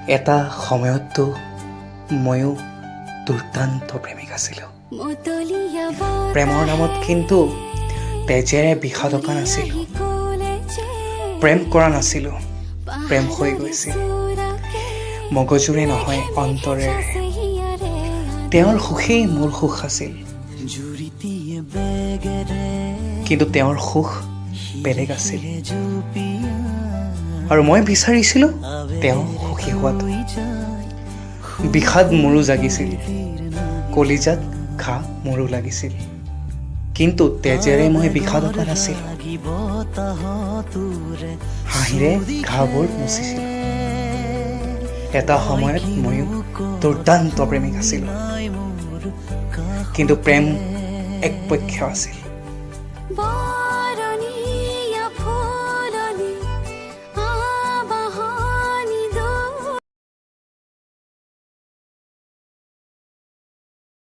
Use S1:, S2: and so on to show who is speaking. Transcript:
S1: এটা সময়ততো ময়ো দুৰ্দান্ত প্ৰেমিক আছিলোঁ। প্ৰেমৰ নামত কিন্তু তেজেৰে বিষাদকা নাছিলোঁ। প্ৰেম কৰা নাছিলোঁ, প্ৰেম হৈ গৈছিল মগজুৰে নহয় অন্তৰেৰে। তেওঁৰ সুখেই মোৰ সুখ আছিল, কিন্তু তেওঁৰ সুখ বেলেগ আছিল। আৰু মই বিচাৰিছিলোঁ তেওঁ সুখী হোৱাটো। বিষাদ মোৰো জাগিছিল, কলিজাত ঘাঁ মোৰো লাগিছিল, কিন্তু তেজেৰে মই বিষাদকা নাছিলোঁ। হাঁহিৰে ঘাঁবোৰ মুচিছিলোঁ। এটা সময়ত ময়ো দুৰ্দান্ত প্ৰেমিক আছিলোঁ, কিন্তু প্ৰেম একপক্ষীয় আছিল।